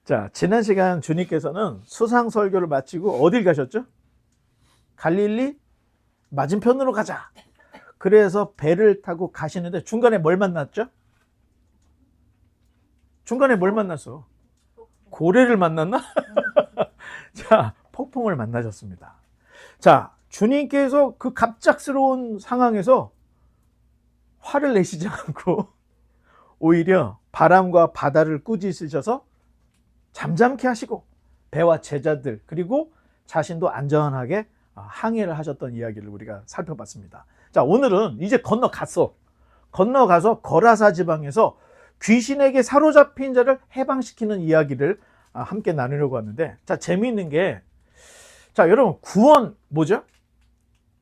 자, 지난 시간 주님께서는 수상 설교를 마치고 어딜 가셨죠? 갈릴리 맞은편으로 가자. 그래서 배를 타고 가시는데 중간에 뭘 만났죠? 중간에 뭘 만났어? 고래를 만났나? 자, 폭풍을 만나셨습니다. 자, 주님께서 그 갑작스러운 상황에서 화를 내시지 않고 오히려 바람과 바다를 꾸짖으셔서 잠잠케 하시고 배와 제자들 그리고 자신도 안전하게 항해를 하셨던 이야기를 우리가 살펴봤습니다. 자, 오늘은 이제 건너가서 거라사 지방에서 귀신에게 사로잡힌 자를 해방시키는 이야기를 함께 나누려고 하는데, 자, 재미있는 게, 자, 여러분, 구원 뭐죠?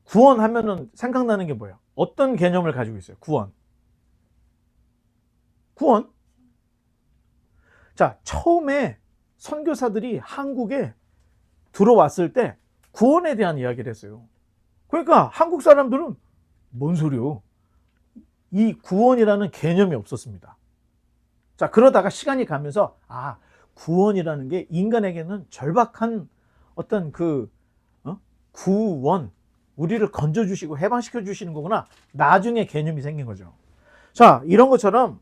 구원하면은 생각나는 게 뭐예요? 어떤 개념을 가지고 있어요? 구원. 자, 처음에 선교사들이 한국에 들어왔을 때 구원에 대한 이야기를 했어요. 그러니까 한국 사람들은 뭔 소리요? 이 구원이라는 개념이 없었습니다. 자, 그러다가 시간이 가면서 구원이라는 게 인간에게는 절박한 어떤 구원, 우리를 건져주시고 해방시켜 주시는 거구나. 나중에 개념이 생긴 거죠. 자, 이런 것처럼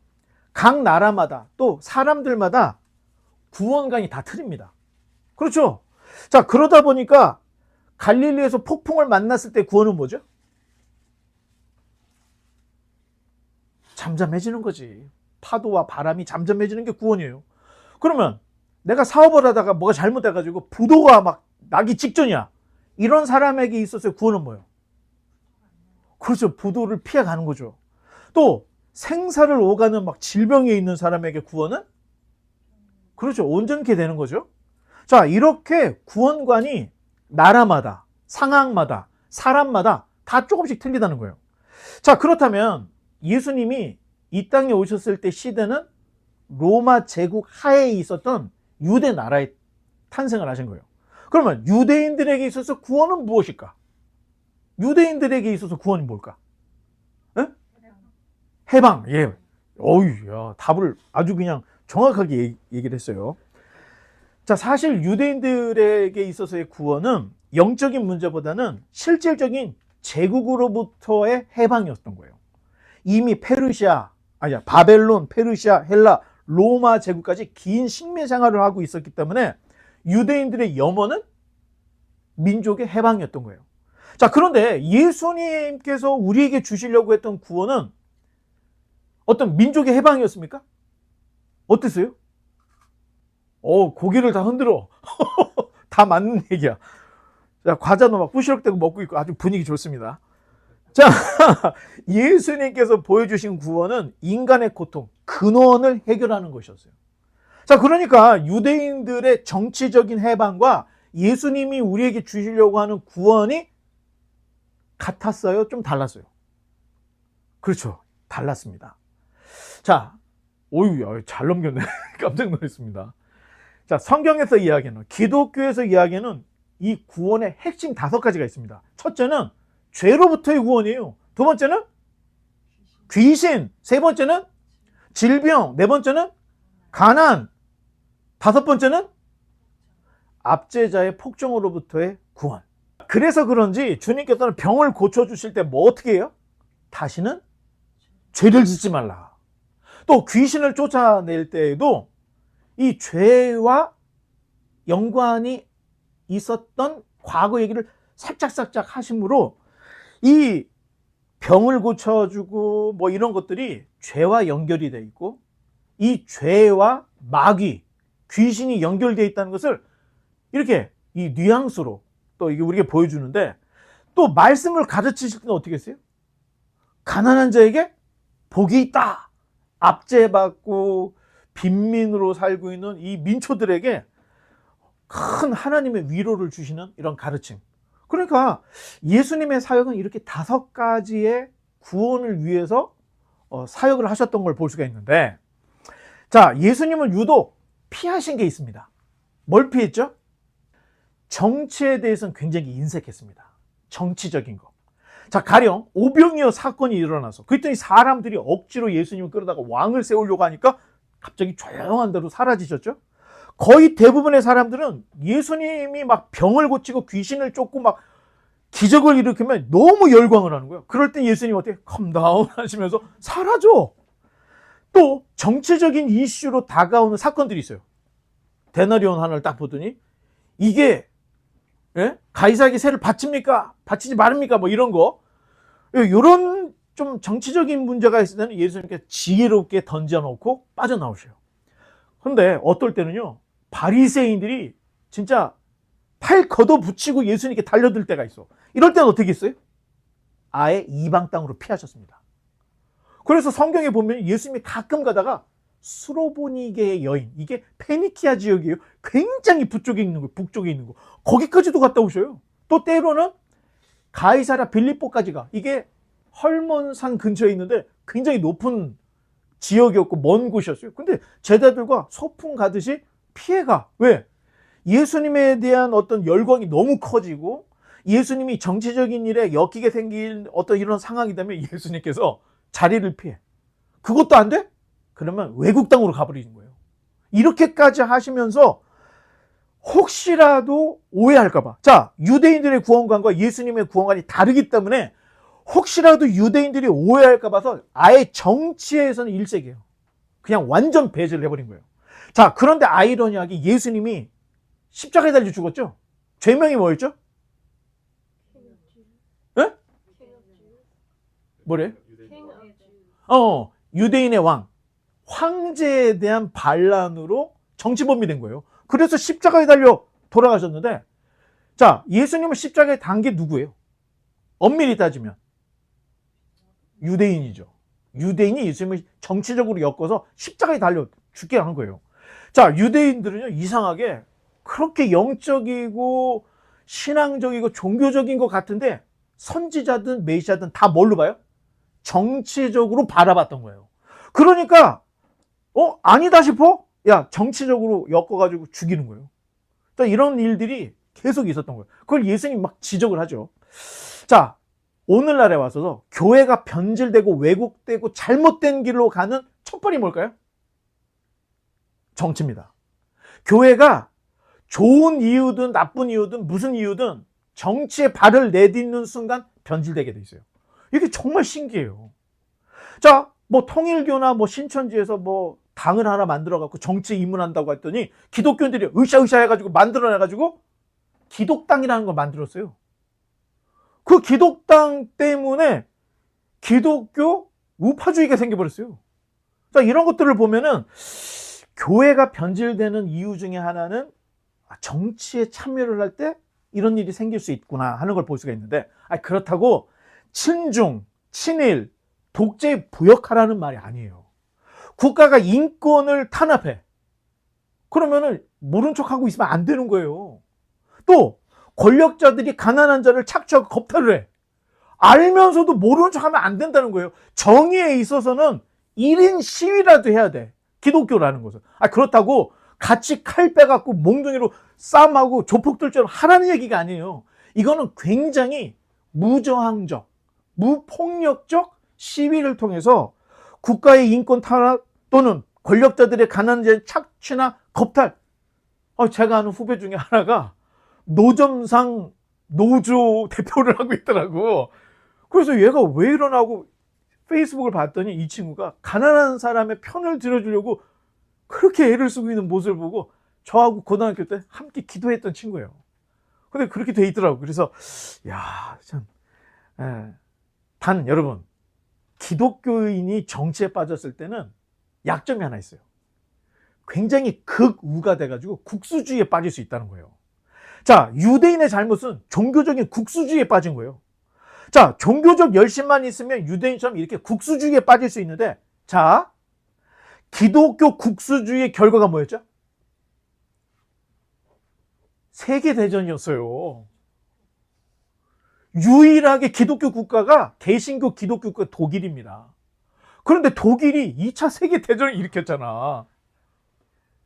각 나라마다 또 사람들마다 구원관이 다 틀립니다. 그렇죠? 자, 그러다 보니까 갈릴리에서 폭풍을 만났을 때 구원은 뭐죠? 잠잠해지는 거지. 파도와 바람이 잠잠해지는 게 구원이에요. 그러면 내가 사업을 하다가 뭐가 잘못돼가지고 부도가 막 나기 직전이야. 이런 사람에게 있어서의 구원은 뭐예요? 그렇죠. 부도를 피해가는 거죠. 또 생사를 오가는 막 질병에 있는 사람에게 구원은? 그렇죠. 온전케 되는 거죠. 자, 이렇게 구원관이 나라마다, 상황마다, 사람마다 다 조금씩 틀리다는 거예요. 자, 그렇다면 예수님이 이 땅에 오셨을 때 시대는 로마 제국 하에 있었던 유대 나라에 탄생을 하신 거예요. 그러면 유대인들에게 있어서 구원은 무엇일까? 유대인들에게 있어서 구원이 뭘까? 에? 해방. 예. 어휴, 답을 아주 그냥 정확하게 얘기를 했어요. 자, 사실 유대인들에게 있어서의 구원은 영적인 문제보다는 실질적인 제국으로부터의 해방이었던 거예요. 이미 바벨론, 페르시아, 헬라, 로마 제국까지 긴 식민 생활을 하고 있었기 때문에 유대인들의 염원은 민족의 해방이었던 거예요. 자, 그런데 예수님께서 우리에게 주시려고 했던 구원은 어떤 민족의 해방이었습니까? 어땠어요? 고개를 다 흔들어. 다 맞는 얘기야. 자, 과자도 막 부시럭대고 먹고 있고 아주 분위기 좋습니다. 자, 예수님께서 보여주신 구원은 인간의 고통, 근원을 해결하는 것이었어요. 자, 그러니까 유대인들의 정치적인 해방과 예수님이 우리에게 주시려고 하는 구원이 같았어요? 좀 달랐어요? 그렇죠. 달랐습니다. 자, 잘 넘겼네. 깜짝 놀랐습니다. 자, 성경에서 이야기하는, 기독교에서 이야기하는 이 구원의 핵심 5가지가 있습니다. 첫째는 죄로부터의 구원이에요. 두 번째는 귀신. 세 번째는 질병. 네 번째는 가난. 5번째는 압제자의 폭정으로부터의 구원. 그래서 그런지 주님께서는 병을 고쳐주실 때 뭐 어떻게 해요? 다시는 죄를 짓지 말라. 또 귀신을 쫓아낼 때에도 이 죄와 연관이 있었던 과거 얘기를 살짝 하심으로 이 병을 고쳐주고 뭐 이런 것들이 죄와 연결이 돼 있고 이 죄와 마귀, 귀신이 연결되어 있다는 것을 이렇게 이 뉘앙스로 또 이게 우리에게 보여주는데, 또 말씀을 가르치실 때는 어떻게 했어요? 가난한 자에게 복이 있다. 압제받고 빈민으로 살고 있는 이 민초들에게 큰 하나님의 위로를 주시는 이런 가르침. 그러니까 예수님의 사역은 이렇게 5가지의 구원을 위해서 사역을 하셨던 걸 볼 수가 있는데, 자, 예수님은 유독 피하신 게 있습니다. 뭘 피했죠? 정치에 대해서는 굉장히 인색했습니다. 정치적인 거. 자, 가령 오병이어 사건이 일어나서 그랬더니 사람들이 억지로 예수님을 끌어다가 왕을 세우려고 하니까 갑자기 조용한 대로 사라지셨죠? 거의 대부분의 사람들은 예수님이 막 병을 고치고 귀신을 쫓고 막 기적을 일으키면 너무 열광을 하는 거예요. 그럴 때 예수님 어떻게 컴다운 하시면서 사라져. 또 정치적인 이슈로 다가오는 사건들이 있어요. 데나리온 하나를 딱 보더니 이게 가이사에게 세를 바칩니까? 바치지 말입니까? 뭐 이런 거. 이런 좀 정치적인 문제가 있을 때는 예수님께 지혜롭게 던져놓고 빠져나오셔요. 그런데 어떨 때는요, 바리새인들이 진짜 팔 걷어붙이고 예수님께 달려들 때가 있어. 이럴 때는 어떻게 했어요? 아예 이방 땅으로 피하셨습니다. 그래서 성경에 보면 예수님이 가끔 가다가 수로보니게의 여인, 이게 페니키아 지역이에요. 굉장히 북쪽에 있는 거, 북쪽에 있는 거. 거기까지도 갔다 오셔요. 또 때로는 가이사랴 빌립보까지 가. 이게 헐몬산 근처에 있는데 굉장히 높은 지역이었고 먼 곳이었어요. 근데 제자들과 소풍 가듯이 피해가. 왜? 예수님에 대한 어떤 열광이 너무 커지고 예수님이 정치적인 일에 엮이게 생긴 어떤 이런 상황이 되면 예수님께서 자리를 피해. 그것도 안 돼? 그러면 외국 땅으로 가버리는 거예요. 이렇게까지 하시면서 혹시라도 오해할까봐. 자, 유대인들의 구원관과 예수님의 구원관이 다르기 때문에 혹시라도 유대인들이 오해할까봐서 아예 정치에서는 일색이에요. 그냥 완전 배제를 해버린 거예요. 자, 그런데 아이러니하게 예수님이 십자가에 달려 죽었죠? 죄명이 뭐였죠? 예? 뭐래? 유대인의 왕. 황제에 대한 반란으로 정치범이 된 거예요. 그래서 십자가에 달려 돌아가셨는데, 자, 예수님을 십자가에 단 게 누구예요? 엄밀히 따지면 유대인이죠. 유대인이 예수님을 정치적으로 엮어서 십자가에 달려 죽게 한 거예요. 자, 유대인들은요, 이상하게 그렇게 영적이고 신앙적이고 종교적인 것 같은데 선지자든 메시아든 다 뭘로 봐요? 정치적으로 바라봤던 거예요. 그러니까 아니다 싶어? 야, 정치적으로 엮어가지고 죽이는 거예요. 이런 일들이 계속 있었던 거예요. 그걸 예수님 막 지적을 하죠. 자, 오늘날에 와서도 교회가 변질되고 왜곡되고 잘못된 길로 가는 첫발이 뭘까요? 정치입니다. 교회가 좋은 이유든 나쁜 이유든 무슨 이유든 정치에 발을 내딛는 순간 변질되게 돼 있어요. 이게 정말 신기해요. 자, 뭐 통일교나 뭐 신천지에서 뭐 당을 하나 만들어갖고 정치에 입문한다고 했더니 기독교인들이 으쌰으쌰 해가지고 만들어내가지고 기독당이라는 걸 만들었어요. 그 기독당 때문에 기독교 우파주의가 생겨버렸어요. 자, 이런 것들을 보면은 교회가 변질되는 이유 중에 하나는 정치에 참여를 할 때 이런 일이 생길 수 있구나 하는 걸 볼 수가 있는데, 그렇다고 친중, 친일, 독재에 부역하라는 말이 아니에요. 국가가 인권을 탄압해. 그러면은 모른 척하고 있으면 안 되는 거예요. 또 권력자들이 가난한 자를 착취하고 겁탈을 해. 알면서도 모르는 척하면 안 된다는 거예요. 정의에 있어서는 1인 시위라도 해야 돼. 기독교라는 것은. 그렇다고 같이 칼 빼갖고 몽둥이로 싸움하고 조폭들처럼 하라는 얘기가 아니에요. 이거는 굉장히 무저항적, 무폭력적 시위를 통해서 국가의 인권 탄압 또는 권력자들의 가난한 자의 착취나 겁탈. 제가 아는 후배 중에 하나가 노점상 노조 대표를 하고 있더라고. 그래서 얘가 왜 이러나고 페이스북을 봤더니 이 친구가 가난한 사람의 편을 들어주려고 그렇게 애를 쓰고 있는 모습을 보고 저하고 고등학교 때 함께 기도했던 친구예요. 근데 그렇게 돼 있더라고. 그래서 참. 단 여러분, 기독교인이 정치에 빠졌을 때는 약점이 하나 있어요. 굉장히 극우가 돼가지고 국수주의에 빠질 수 있다는 거예요. 자, 유대인의 잘못은 종교적인 국수주의에 빠진 거예요. 자, 종교적 열심만 있으면 유대인처럼 이렇게 국수주의에 빠질 수 있는데, 자, 기독교 국수주의의 결과가 뭐였죠? 세계대전이었어요. 유일하게 기독교 국가가 개신교 기독교 국가 독일입니다. 그런데 독일이 2차 세계대전을 일으켰잖아.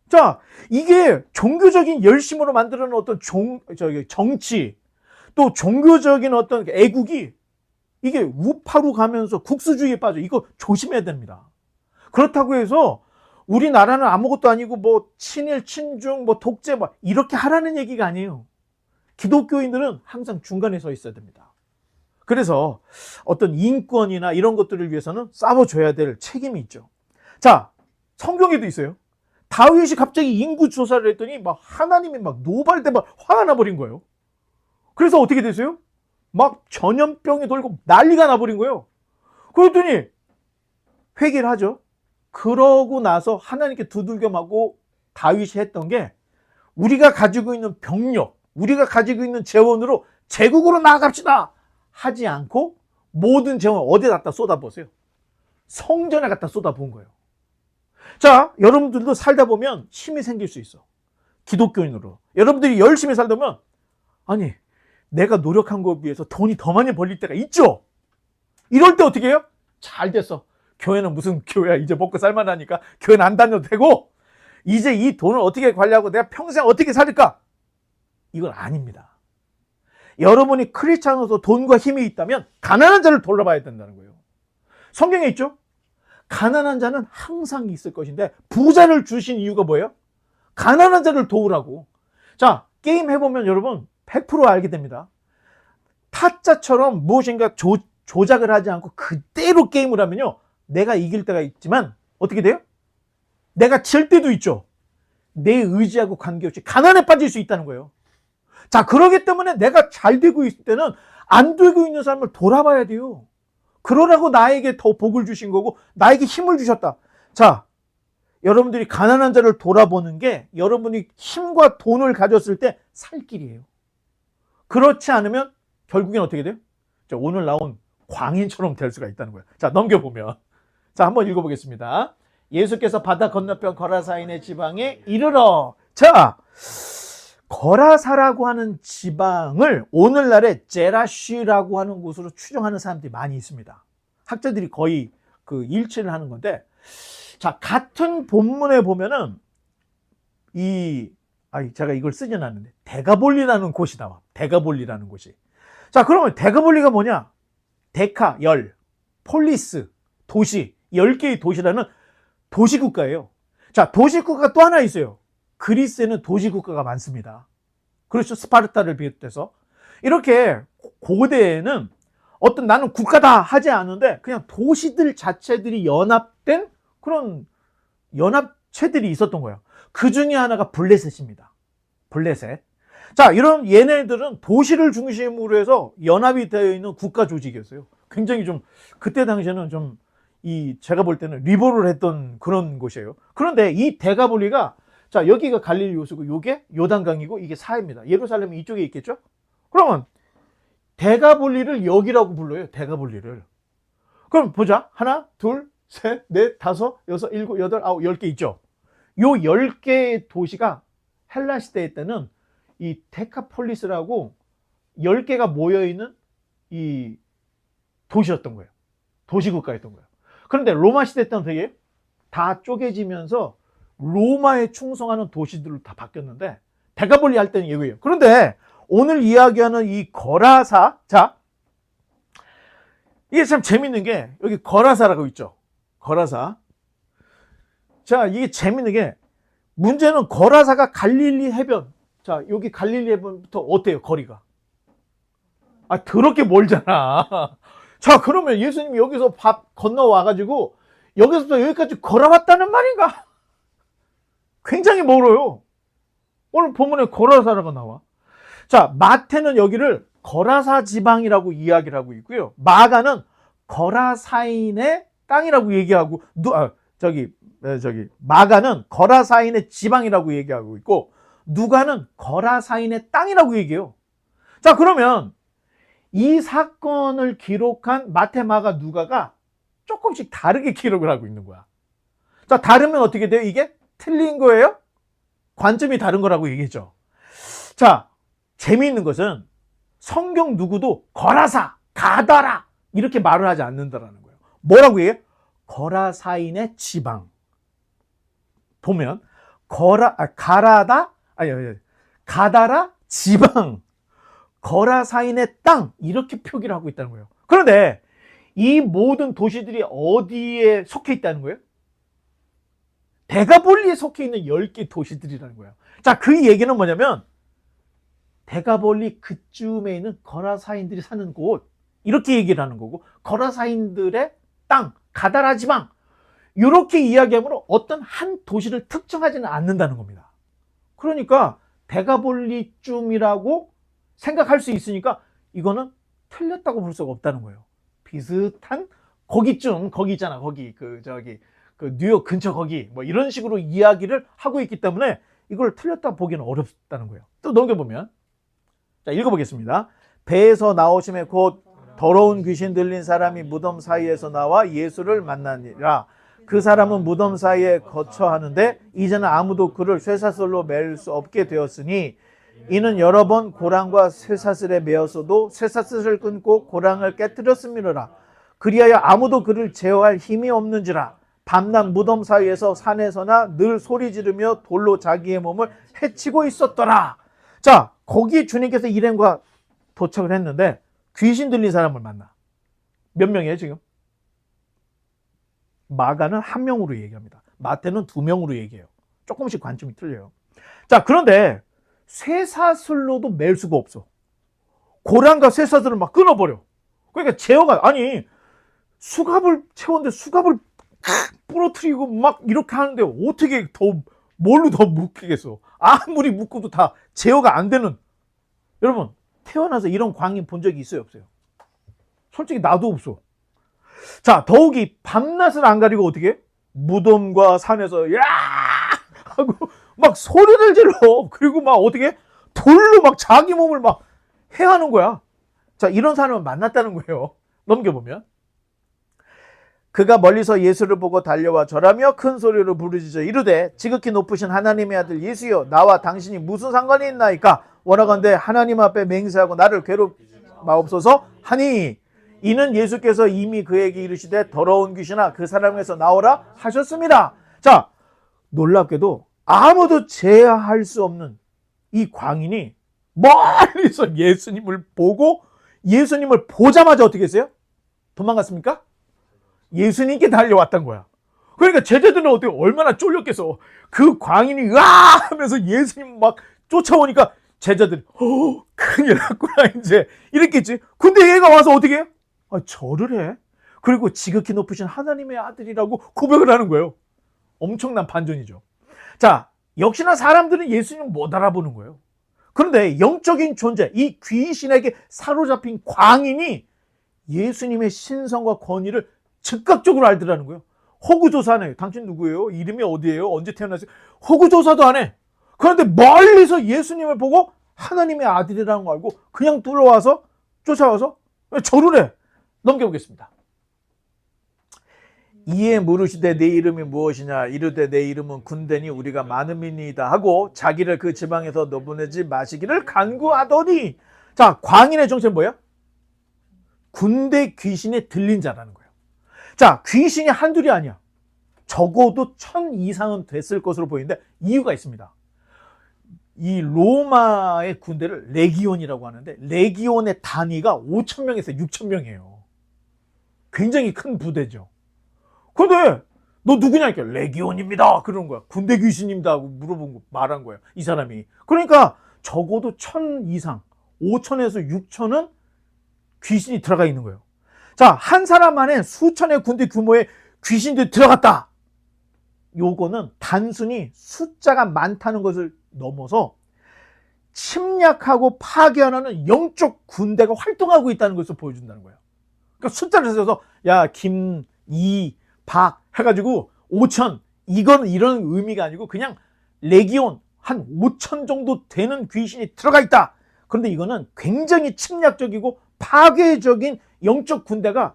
자, 이게 종교적인 열심으로 만드는 어떤 정치, 또 종교적인 어떤 애국이 이게 우파로 가면서 국수주의에 빠져. 이거 조심해야 됩니다. 그렇다고 해서 우리나라는 아무것도 아니고 뭐 친일, 친중, 뭐 독재 뭐 이렇게 하라는 얘기가 아니에요. 기독교인들은 항상 중간에 서 있어야 됩니다. 그래서 어떤 인권이나 이런 것들을 위해서는 싸워줘야 될 책임이 있죠. 자, 성경에도 있어요. 다윗이 갑자기 인구 조사를 했더니 막 하나님이 막 노발대 막 화가 나버린 거예요. 그래서 어떻게 됐어요? 막 전염병이 돌고 난리가 나버린 거예요. 그랬더니 회개를 하죠. 그러고 나서 하나님께 두들겨 맞고 다윗이 했던 게 우리가 가지고 있는 병력, 우리가 가지고 있는 재원으로 제국으로 나아갑시다 하지 않고 모든 재원을 어디에 갖다 쏟아부었어요? 성전에 갖다 쏟아부은 거예요. 자, 여러분들도 살다 보면 힘이 생길 수 있어. 기독교인으로. 여러분들이 열심히 살다 보면 아니 내가 노력한 거에 비해서 돈이 더 많이 벌릴 때가 있죠. 이럴 때 어떻게 해요? 잘 됐어. 교회는 무슨 교회야. 이제 먹고 살만하니까 교회는 안 다녀도 되고 이제 이 돈을 어떻게 관리하고 내가 평생 어떻게 살까? 이건 아닙니다. 여러분이 크리스찬으로서 돈과 힘이 있다면 가난한 자를 돌아봐야 된다는 거예요. 성경에 있죠? 가난한 자는 항상 있을 것인데 부자를 주신 이유가 뭐예요? 가난한 자를 도우라고. 자, 게임 해보면 여러분 100% 알게 됩니다. 타짜처럼 무엇인가 조작을 하지 않고 그대로 게임을 하면요, 내가 이길 때가 있지만 어떻게 돼요? 내가 질 때도 있죠. 내 의지하고 관계없이 가난에 빠질 수 있다는 거예요. 자, 그러기 때문에 내가 잘 되고 있을 때는 안 되고 있는 사람을 돌아봐야 돼요. 그러라고 나에게 더 복을 주신 거고 나에게 힘을 주셨다. 자, 여러분들이 가난한 자를 돌아보는 게 여러분이 힘과 돈을 가졌을 때 살 길이에요. 그렇지 않으면 결국엔 어떻게 돼요? 자, 오늘 나온 광인처럼 될 수가 있다는 거예요. 자, 넘겨보면. 자, 한번 읽어보겠습니다. 예수께서 바다 건너편 거라사인의 지방에 이르러. 자, 거라사라고 하는 지방을 오늘날의 제라쉬라고 하는 곳으로 추정하는 사람들이 많이 있습니다. 학자들이 거의 그 일치를 하는 건데, 자, 같은 본문에 보면은 제가 이걸 쓰진 않는데 데가볼리라는 곳이 나와. 데가볼리라는 곳이. 자, 그러면 데가볼리가 뭐냐? 데카, 열, 폴리스, 도시, 10개의 도시라는 도시국가예요. 자, 도시국가가 또 하나 있어요. 그리스에는 도시국가가 많습니다. 그렇죠. 스파르타를 비롯해서. 이렇게 고대에는 어떤 나는 국가다 하지 않은데 그냥 도시들 자체들이 연합된 그런 연합체들이 있었던 거예요. 그 중에 하나가 블레셋입니다. 블레셋. 자, 이런 얘네들은 도시를 중심으로 해서 연합이 되어 있는 국가 조직이었어요. 굉장히 좀 그때 당시에는 좀 제가 볼 때는 리버를 했던 그런 곳이에요. 그런데 이 데가볼리가, 자, 여기가 갈릴리 호수고 이게 요단강이고 이게 사해입니다. 예루살렘이 이쪽에 있겠죠? 그러면 데가볼리를 여기라고 불러요. 데가볼리를. 그럼 보자. 하나, 둘, 셋, 넷, 다섯, 여섯, 일곱, 여덟, 아홉, 10개 있죠? 요 10개의 도시가 헬라 시대 때는 이 데카폴리스라고 10개가 모여있는 이 도시였던 거예요. 도시국가였던 거예요. 그런데 로마 시대 때는 되게 다 쪼개지면서 로마에 충성하는 도시들로 다 바뀌었는데 데가볼리 할 때는 이거예요. 그런데 오늘 이야기하는 이 거라사, 자, 이게 참 재밌는 게 여기 거라사라고 있죠. 거라사. 자, 이게 재밌는 게 문제는 거라사가 갈릴리 해변. 자, 여기 갈릴리 해변부터 어때요? 거리가? 더럽게 멀잖아. 자, 그러면 예수님이 여기서 밥 건너와가지고 여기서부터 여기까지 걸어왔다는 말인가? 굉장히 멀어요. 오늘 본문에 거라사라고 나와. 자, 마태는 여기를 거라사 지방이라고 이야기를 하고 있고요. 마가는 거라사인의 땅이라고 얘기하고, 마가는 거라사인의 지방이라고 얘기하고 있고, 누가는 거라사인의 땅이라고 얘기해요. 자, 그러면 이 사건을 기록한 마태, 마가, 누가가 조금씩 다르게 기록을 하고 있는 거야. 자, 다르면 어떻게 돼요? 이게 틀린 거예요? 관점이 다른 거라고 얘기했죠. 자, 재미있는 것은 성경 누구도 거라사, 가다라 이렇게 말을 하지 않는다라는 거예요. 뭐라고 해요? 거라사인의 지방. 보면 가다라 지방, 거라사인의 땅 이렇게 표기를 하고 있다는 거예요. 그런데 이 모든 도시들이 어디에 속해 있다는 거예요? 대가볼리에 속해 있는 10개 도시들이라는 거예요. 자, 그 얘기는 뭐냐면 대가볼리 그쯤에 있는 거라사인들이 사는 곳, 이렇게 얘기를 하는 거고, 거라사인들의 땅, 가다라 지방, 이렇게 이야기하므로 어떤 한 도시를 특정하지는 않는다는 겁니다. 그러니까 대가볼리쯤이라고 생각할 수 있으니까 이거는 틀렸다고 볼 수가 없다는 거예요. 비슷한 거기쯤, 거기 있잖아, 거기 그 뉴욕 근처 거기, 뭐 이런 식으로 이야기를 하고 있기 때문에 이걸 틀렸다 보기는 어렵다는 거예요. 또 넘겨보면, 자, 읽어보겠습니다. 배에서 나오심에 곧 더러운 귀신 들린 사람이 무덤 사이에서 나와 예수를 만나니라. 그 사람은 무덤 사이에 거처하는데 이제는 아무도 그를 쇠사슬로 맬 수 없게 되었으니, 이는 여러 번 고랑과 쇠사슬에 매었어도 쇠사슬을 끊고 고랑을 깨뜨렸음이로라. 그리하여 아무도 그를 제어할 힘이 없는지라. 밤낮 무덤 사이에서 산에서나 늘 소리 지르며 돌로 자기의 몸을 해치고 있었더라. 자, 거기에 주님께서 일행과 도착을 했는데 귀신 들린 사람을 만나. 몇 명이에요 지금? 마가는 1명으로 얘기합니다. 마태는 2명으로 얘기해요. 조금씩 관점이 틀려요. 자, 그런데 쇠사슬로도 맬 수가 없어. 고랑과 쇠사슬을 막 끊어버려. 그러니까 제어가, 아니 수갑을 채웠는데 수갑을 부러뜨리고 막 이렇게 하는데 어떻게 뭘로 더 묶이겠어. 아무리 묶어도 다 제어가 안 되는. 여러분, 태어나서 이런 광인 본 적이 있어요 없어요? 솔직히 나도 없어. 자, 더욱이 밤낮을 안 가리고 어떻게 해? 무덤과 산에서 야 하고 막 소리를 질러. 그리고 막 어떻게 해? 돌로 막 자기 몸을 막 해하는 거야. 자, 이런 사람을 만났다는 거예요. 넘겨보면, 그가 멀리서 예수를 보고 달려와 절하며 큰 소리로 부르짖어 이르되, 지극히 높으신 하나님의 아들 예수여, 나와 당신이 무슨 상관이 있나이까? 원하건대 하나님 앞에 맹세하고 나를 괴롭마옵소서 하니, 이는 예수께서 이미 그에게 이르시되 더러운 귀신아 그 사람에게서 나오라 하셨습니다. 자, 놀랍게도 아무도 제어할 수 없는 이 광인이 멀리서 예수님을 보고, 예수님을 보자마자 어떻게 했어요? 도망갔습니까? 예수님께 달려왔던 거야. 그러니까 제자들은 어떻게 얼마나 쫄렸겠어. 그 광인이 으아 하면서 예수님 막 쫓아오니까 제자들이 큰일 났구나 이제 이랬겠지. 근데 얘가 와서 어떻게 해? 절을 해. 그리고 지극히 높으신 하나님의 아들이라고 고백을 하는 거예요. 엄청난 반전이죠. 자, 역시나 사람들은 예수님을 못 알아보는 거예요. 그런데 영적인 존재, 이 귀신에게 사로잡힌 광인이 예수님의 신성과 권위를 즉각적으로 알더라는 거예요. 호구조사 안 해요. 당신 누구예요? 이름이 어디예요? 언제 태어났어요? 호구조사도 안 해. 그런데 멀리서 예수님을 보고 하나님의 아들이라는 거 알고 그냥 뚫어와서 쫓아와서 절을 해. 넘겨보겠습니다. 이에 물으시되 내 이름이 무엇이냐? 이르되 내 이름은 군대니 우리가 많은 민이다 하고 자기를 그 지방에서 내보내지 마시기를 간구하더니, 자, 광인의 정체는 뭐야? 군대 귀신에 들린 자라는 거예요. 자, 귀신이 한둘이 아니야. 적어도 1000 이상은 됐을 것으로 보이는데 이유가 있습니다. 이 로마의 군대를 레기온이라고 하는데 레기온의 단위가 5000명에서 6000명이에요. 굉장히 큰 부대죠. 근데 너 누구냐니까 레기온입니다 그러는 거야. 군대 귀신입니다 하고 물어본 거, 말한 거예요 이 사람이. 그러니까 적어도 1000 이상, 5000에서 6000은 귀신이 들어가 있는 거예요. 자, 한 사람 안에 수천의 군대 규모의 귀신들이 들어갔다. 요거는 단순히 숫자가 많다는 것을 넘어서 침략하고 파괴하는 영적 군대가 활동하고 있다는 것을 보여준다는 거예요. 그러니까 숫자를 써서 야, 김, 이, 박 해가지고 5000, 이건 이런 의미가 아니고 그냥 레기온 한 5000 정도 되는 귀신이 들어가 있다. 그런데 이거는 굉장히 침략적이고 파괴적인 영적 군대가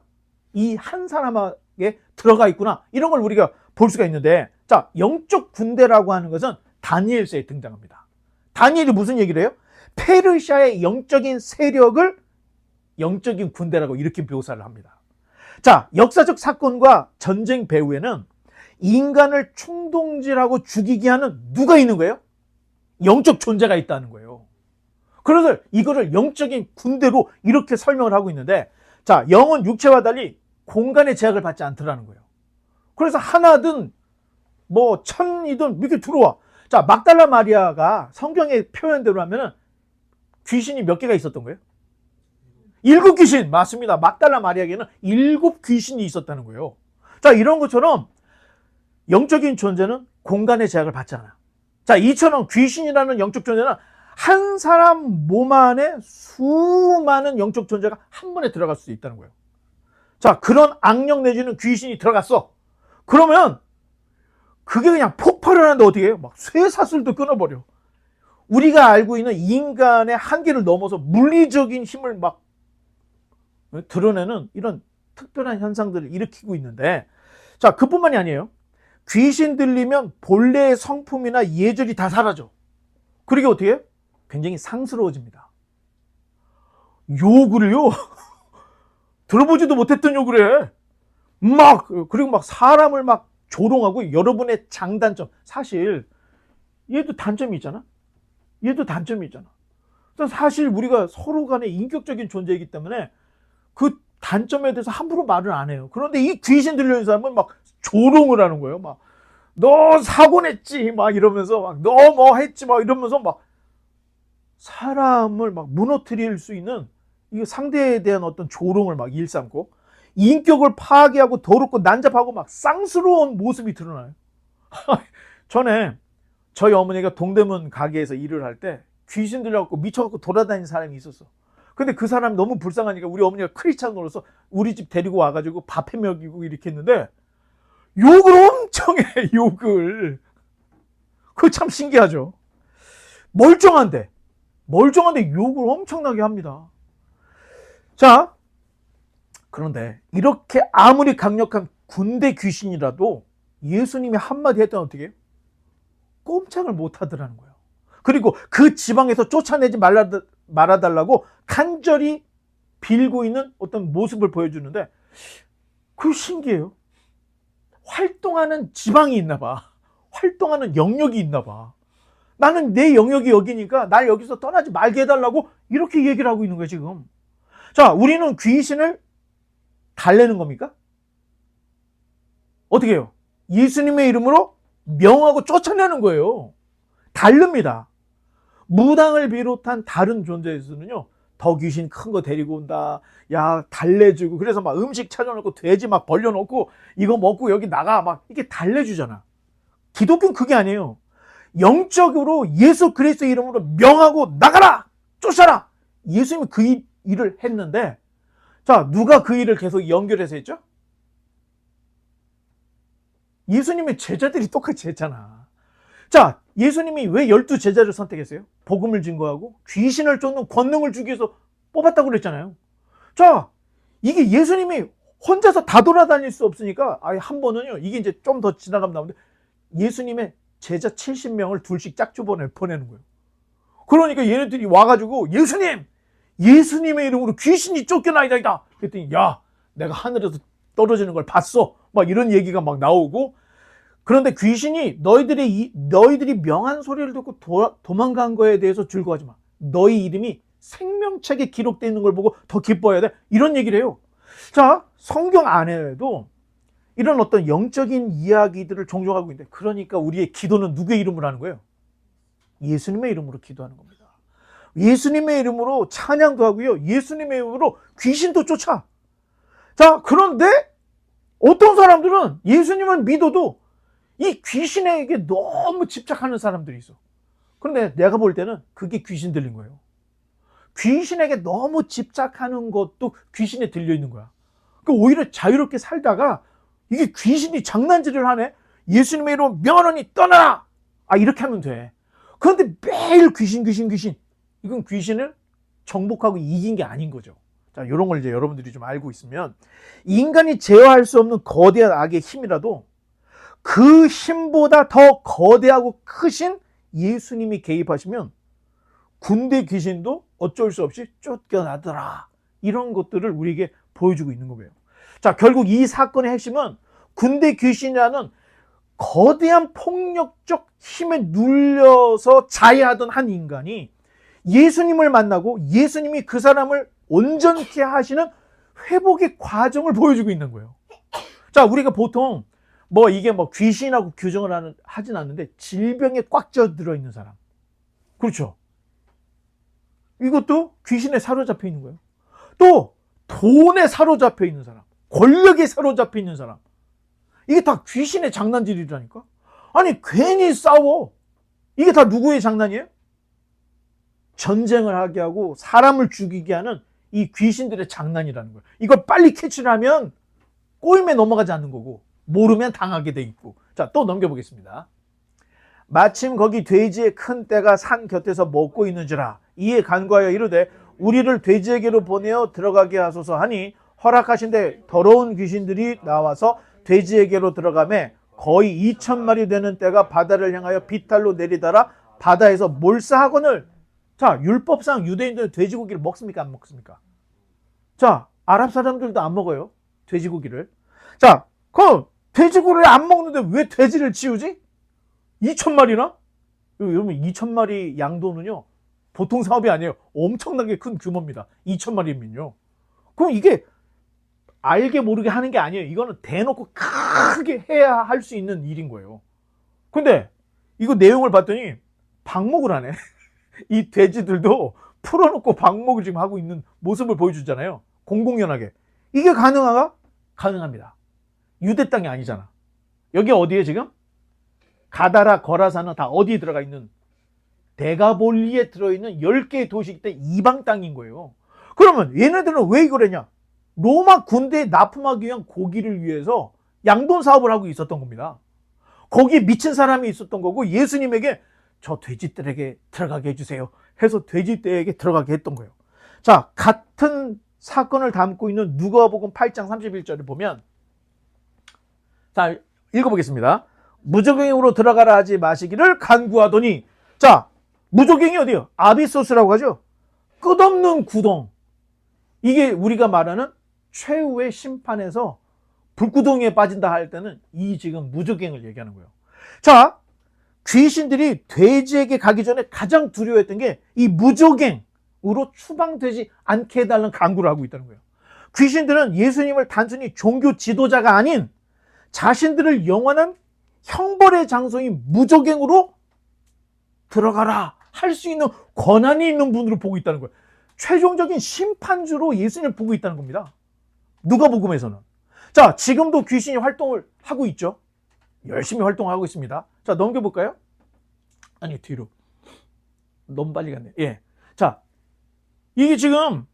이 한 사람에게 들어가 있구나, 이런 걸 우리가 볼 수가 있는데, 자, 영적 군대라고 하는 것은 다니엘서에 등장합니다. 다니엘이 무슨 얘기를 해요? 페르시아의 영적인 세력을 영적인 군대라고 이렇게 묘사를 합니다. 자, 역사적 사건과 전쟁 배후에는 인간을 충동질하고 죽이게 하는 누가 있는 거예요? 영적 존재가 있다는 거예요. 그래서 이거를 영적인 군대로 이렇게 설명을 하고 있는데, 자, 영은 육체와 달리 공간의 제약을 받지 않더라는 거예요. 그래서 하나든 뭐 천이든 이렇게 들어와. 자, 막달라 마리아가 성경의 표현대로 하면은 귀신이 몇 개가 있었던 거예요? 7귀신. 맞습니다. 막달라 마리아에게는 7귀신이 있었다는 거예요. 자, 이런 것처럼 영적인 존재는 공간의 제약을 받지 않아. 자, 이처럼 귀신이라는 영적 존재는 한 사람 몸 안에 수많은 영적 존재가 한 번에 들어갈 수 있다는 거예요. 자, 그런 악령 내지는 귀신이 들어갔어. 그러면 그게 그냥 폭발을 하는데 어떻게 해요? 막 쇠사슬도 끊어버려. 우리가 알고 있는 인간의 한계를 넘어서 물리적인 힘을 막 드러내는 이런 특별한 현상들을 일으키고 있는데, 자, 그뿐만이 아니에요. 귀신 들리면 본래의 성품이나 예절이 다 사라져. 그러게 어떻게 해요? 굉장히 상스러워집니다. 욕을 해요. 들어보지도 못했던 욕을 해. 그리고 막 사람을 막 조롱하고. 여러분의 장단점. 사실 얘도 단점이 있잖아. 얘도 단점이 있잖아. 사실 우리가 서로 간에 인격적인 존재이기 때문에 그 단점에 대해서 함부로 말을 안 해요. 그런데 이 귀신 들려있는 사람은 막 조롱을 하는 거예요. 막 너 사고 냈지 막 이러면서, 막 너 뭐 했지 막 이러면서 막 사람을 막 무너뜨릴 수 있는, 이 상대에 대한 어떤 조롱을 막 일삼고 인격을 파괴하고 더럽고 난잡하고 막 쌍스러운 모습이 드러나요. 전에 저희 어머니가 동대문 가게에서 일을 할 때 귀신 들려갖고 미쳐갖고 돌아다니는 사람이 있었어. 근데 그 사람이 너무 불쌍하니까 우리 어머니가 크리스찬으로서 우리 집 데리고 와가지고 밥해 먹이고 이렇게 했는데 욕을 엄청 해. 욕을. 그거 참 신기하죠. 멀쩡한데 욕을 엄청나게 합니다. 자, 그런데 이렇게 아무리 강력한 군대 귀신이라도 예수님이 한마디 했더니 어떻게 해요? 꼼짝을 못 하더라는 거예요. 그리고 그 지방에서 쫓아내지 말아달라고 간절히 빌고 있는 어떤 모습을 보여주는데, 그게 신기해요. 활동하는 지방이 있나 봐. 활동하는 영역이 있나 봐. 나는 내 영역이 여기니까 날 여기서 떠나지 말게 해달라고 이렇게 얘기를 하고 있는 거예요, 지금. 자, 우리는 귀신을 달래는 겁니까? 어떻게 해요? 예수님의 이름으로 명하고 쫓아내는 거예요. 다릅니다. 무당을 비롯한 다른 존재에서는요, 더 귀신 큰 거 데리고 온다, 야 달래주고, 그래서 막 음식 차려놓고 돼지 막 벌려놓고 이거 먹고 여기 나가 막 이렇게 달래주잖아. 기독교는 그게 아니에요. 영적으로 예수 그리스도 이름으로 명하고 나가라, 쫓아라. 예수님이 그 일을 했는데, 자, 누가 그 일을 계속 연결해서 했죠? 예수님의 제자들이 똑같이 했잖아. 자, 예수님이 왜 12제자를 선택했어요? 복음을 증거하고 귀신을 쫓는 권능을 주기 위해서 뽑았다고 그랬잖아요. 자, 이게 예수님이 혼자서 다 돌아다닐 수 없으니까 한 번은요, 이게 이제 좀 더 지나가면 나오는데 예수님의 제자 70명을 둘씩 짝주 보내는 거예요. 그러니까 얘네들이 와가지고 예수님의 이름으로 귀신이 쫓겨나이다. 그랬더니 야, 내가 하늘에서 떨어지는 걸 봤어. 막 이런 얘기가 막 나오고, 그런데 귀신이 너희들이 명한 소리를 듣고 도망간 거에 대해서 즐거워하지 마. 너희 이름이 생명책에 기록되어 있는 걸 보고 더 기뻐해야 돼. 이런 얘기를 해요. 자, 성경 안에도 이런 어떤 영적인 이야기들을 종종 하고 있는데, 그러니까 우리의 기도는 누구의 이름으로 하는 거예요? 예수님의 이름으로 기도하는 겁니다. 예수님의 이름으로 찬양도 하고요, 예수님의 이름으로 귀신도 쫓아. 자, 그런데 어떤 사람들은 예수님을 믿어도 이 귀신에게 너무 집착하는 사람들이 있어. 그런데 내가 볼 때는 그게 귀신 들린 거예요. 귀신에게 너무 집착하는 것도 귀신에 들려 있는 거야. 그러니까 오히려 자유롭게 살다가 이게 귀신이 장난질을 하네. 예수님의 이름으로 명하노니 떠나라. 이렇게 하면 돼. 그런데 매일 귀신. 이건 귀신을 정복하고 이긴 게 아닌 거죠. 자, 이런 걸 이제 여러분들이 좀 알고 있으면, 인간이 제어할 수 없는 거대한 악의 힘이라도 그 힘보다 더 거대하고 크신 예수님이 개입하시면 군대 귀신도 어쩔 수 없이 쫓겨나더라. 이런 것들을 우리에게 보여주고 있는 거예요. 자, 결국 이 사건의 핵심은 군대 귀신이라는 거대한 폭력적 힘에 눌려서 자해하던 한 인간이 예수님을 만나고 예수님이 그 사람을 온전케 하시는 회복의 과정을 보여주고 있는 거예요. 자, 우리가 보통 뭐 이게 뭐 귀신하고 규정을 하진 않는데 질병에 꽉 쪄들어 있는 사람. 그렇죠. 이것도 귀신에 사로잡혀 있는 거예요. 또 돈에 사로잡혀 있는 사람, 권력에 사로잡혀 있는 사람. 이게 다 귀신의 장난질이라니까. 아니 괜히 싸워. 이게 다 누구의 장난이에요? 전쟁을 하게 하고 사람을 죽이게 하는 이 귀신들의 장난이라는 거예요. 이걸 빨리 캐치를 하면 꼬임에 넘어가지 않는 거고 모르면 당하게 돼 있고. 자, 또 넘겨보겠습니다. 마침 거기 돼지의 큰 떼가 산 곁에서 먹고 있는지라 이에 간구하여 이르되 우리를 돼지에게로 보내어 들어가게 하소서 하니 허락하신데 더러운 귀신들이 나와서 돼지에게로 들어가매 거의 2,000마리 되는 떼가 바다를 향하여 비탈로 내리달아 바다에서 몰사하거늘. 자, 율법상 유대인들은 돼지고기를 먹습니까? 안 먹습니까? 자, 아랍 사람들도 안 먹어요. 돼지고기를. 자, 그럼 돼지고기를 안 먹는데 왜 돼지를 치우지? 2,000마리나? 여러분 2,000마리 양도는요 보통 사업이 아니에요. 엄청나게 큰 규모입니다. 2,000마리면요. 그럼 이게 알게 모르게 하는 게 아니에요. 이거는 대놓고 크게 해야 할 수 있는 일인 거예요. 근데 이거 내용을 봤더니 방목을 하네. 이 돼지들도 풀어놓고 방목을 지금 하고 있는 모습을 보여주잖아요. 공공연하게. 이게 가능한가? 가능합니다. 유대 땅이 아니잖아. 여기 어디에 지금? 가다라, 거라사는 다 어디에 들어가 있는, 데가볼리에 들어있는 10개의 도시이기 때문에 이방 땅인 거예요. 그러면 얘네들은 왜 이걸 했냐? 로마 군대에 납품하기 위한 고기를 위해서 양돈 사업을 하고 있었던 겁니다. 거기에 미친 사람이 있었던 거고 예수님에게 저 돼지떼에게 들어가게 해주세요 해서 돼지떼에게 들어가게 했던 거예요. 자, 같은 사건을 담고 있는 누가복음 8장 31절을 보면, 자, 읽어보겠습니다. 무조갱으로 들어가라 하지 마시기를 간구하더니, 자, 무조갱이 어디요? 아비소스라고 하죠. 끝없는 구덩. 이게 우리가 말하는 최후의 심판에서 불구덩이에 빠진다 할 때는 이 지금 무조갱을 얘기하는 거예요. 자, 귀신들이 돼지에게 가기 전에 가장 두려워했던 게 이 무조갱으로 추방되지 않게 해달라는 간구를 하고 있다는 거예요. 귀신들은 예수님을 단순히 종교 지도자가 아닌 자신들을 영원한 형벌의 장소인 무조갱으로 들어가라 할 수 있는 권한이 있는 분으로 보고 있다는 거예요. 최종적인 심판주로 예수님을 보고 있다는 겁니다. 누가복음에서는. 자, 지금도 귀신이 활동을 하고 있죠. 열심히 활동하고 있습니다. 자, 넘겨볼까요? 아니, 뒤로. 너무 빨리 갔네. 예. 자, 이게 지금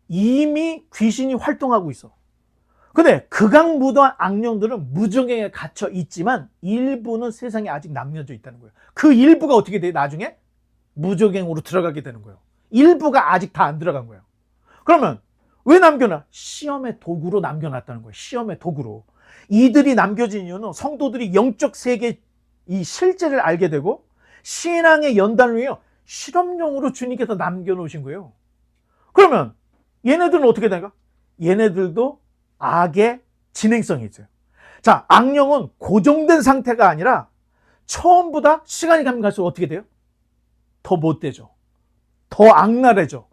이미 귀신이 활동하고 있어. 근데 극악무도한 악령들은 무저갱에 갇혀 있지만 일부는 세상에 아직 남겨져 있다는 거예요. 그 일부가 어떻게 돼? 나중에 무저갱으로 들어가게 되는 거예요. 일부가 아직 다 안 들어간 거예요. 그러면 왜 남겨놔? 시험의 도구로 남겨놨다는 거예요. 시험의 도구로. 이들이 남겨진 이유는 성도들이 영적 세계 이 실제를 알게 되고 신앙의 연단을 위해 실험용으로 주님께서 남겨놓으신 거예요. 그러면 얘네들은 어떻게 되는가? 얘네들도 악의 진행성이 있어요. 자, 악령은 고정된 상태가 아니라 처음보다 시간이 가면 갈수록 어떻게 돼요? 더 못되죠. 더 악랄해져.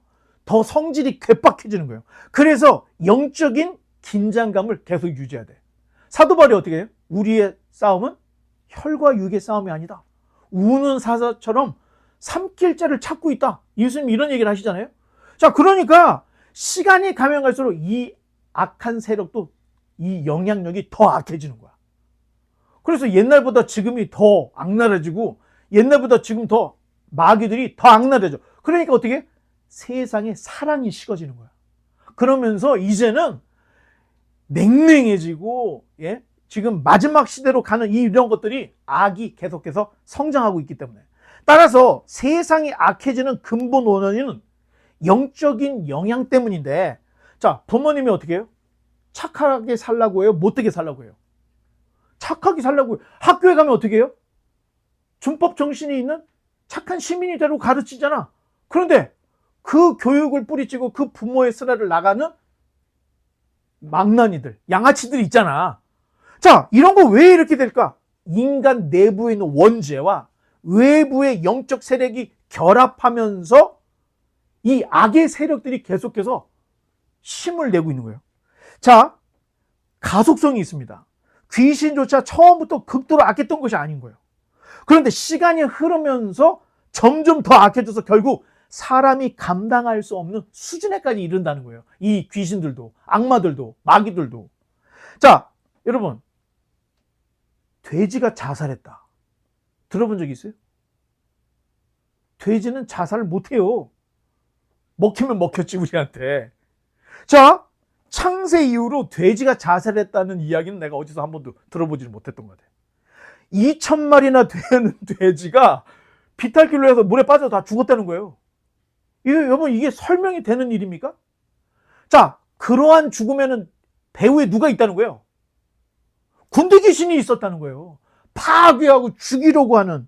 더 성질이 괴팍해지는 거예요. 그래서 영적인 긴장감을 계속 유지해야 돼. 사도 바울이 어떻게 해요? 우리의 싸움은 혈과 육의 싸움이 아니다. 우는 사자처럼 삼킬 자를 찾고 있다. 예수님이 이런 얘기를 하시잖아요. 자, 그러니까 시간이 가면 갈수록 이 악한 세력도 이 영향력이 더 악해지는 거야. 그래서 옛날보다 지금이 더 악랄해지고 옛날보다 지금 더 마귀들이 더 악랄해져. 그러니까 어떻게 해? 세상에 사랑이 식어지는 거야. 그러면서 이제는 냉랭해지고, 예? 지금 마지막 시대로 가는 이런 것들이 악이 계속해서 성장하고 있기 때문에. 따라서 세상이 악해지는 근본 원인은 영적인 영향 때문인데, 자, 부모님이 어떻게 해요? 착하게 살라고 해요? 못되게 살라고 해요? 착하게 살라고 해요. 학교에 가면 어떻게 해요? 준법 정신이 있는 착한 시민이 되라고 가르치잖아. 그런데 그 교육을 뿌리치고 그 부모의 쓰라를 나가는 망나니들, 양아치들이 있잖아. 자, 이런 거 왜 이렇게 될까? 인간 내부에 있는 원죄와 외부의 영적 세력이 결합하면서 이 악의 세력들이 계속해서 힘을 내고 있는 거예요. 자, 가속성이 있습니다. 귀신조차 처음부터 극도로 악했던 것이 아닌 거예요. 그런데 시간이 흐르면서 점점 더 악해져서 결국 사람이 감당할 수 없는 수준에까지 이른다는 거예요. 이 귀신들도, 악마들도, 마귀들도. 자, 여러분, 돼지가 자살했다. 들어본 적 있어요? 돼지는 자살을 못해요. 먹히면 먹혔지, 우리한테. 자, 창세 이후로 돼지가 자살했다는 이야기는 내가 어디서 한 번도 들어보지를 못했던 것 같아요. 2,000마리나 되는 돼지가 비탈길로 해서 물에 빠져서 다 죽었다는 거예요. 여러분, 이게 설명이 되는 일입니까? 자, 그러한 죽음에는 배후에 누가 있다는 거예요? 군대 귀신이 있었다는 거예요. 파괴하고 죽이려고 하는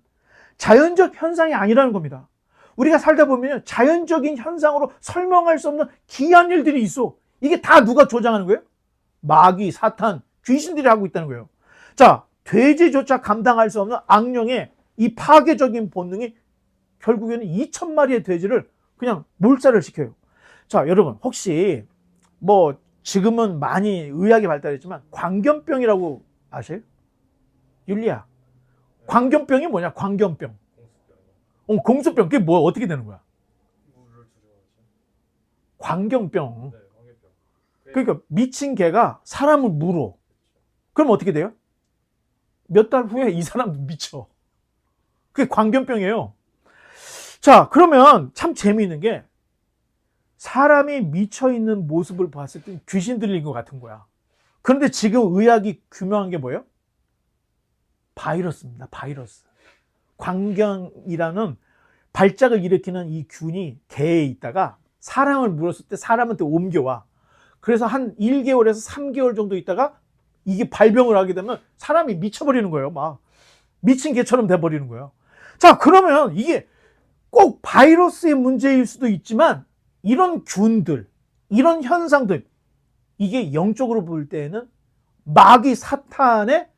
자연적 현상이 아니라는 겁니다. 우리가 살다 보면 자연적인 현상으로 설명할 수 없는 기이한 일들이 있어. 이게 다 누가 조장하는 거예요? 마귀, 사탄, 귀신들이 하고 있다는 거예요. 자, 돼지조차 감당할 수 없는 악령의 이 파괴적인 본능이 결국에는 2,000마리의 돼지를 그냥 몰살을 시켜요. 자, 여러분, 혹시 뭐 지금은 많이 의학이 발달했지만 광견병이라고 아세요? 율리야, 광견병이 뭐냐? 광견병. 공수병. 그게 뭐 어떻게 되는 거야? 광견병. 그러니까 미친 개가 사람을 물어. 그럼 어떻게 돼요? 몇 달 후에 이 사람 미쳐. 그게 광견병이에요. 자, 그러면 참 재미있는 게 사람이 미쳐있는 모습을 봤을 때 귀신 들린 것 같은 거야. 그런데 지금 의학이 규명한 게 뭐예요? 바이러스입니다. 바이러스. 광견이라는 발작을 일으키는 이 균이 개에 있다가 사람을 물었을 때 사람한테 옮겨와. 그래서 한 1개월에서 3개월 정도 있다가 이게 발병을 하게 되면 사람이 미쳐버리는 거예요. 막 미친 개처럼 돼버리는 거예요. 자, 그러면 이게 꼭 바이러스의 문제일 수도 있지만 이런 균들, 이런 현상들, 이게 영적으로 볼 때에는 마귀 사탄의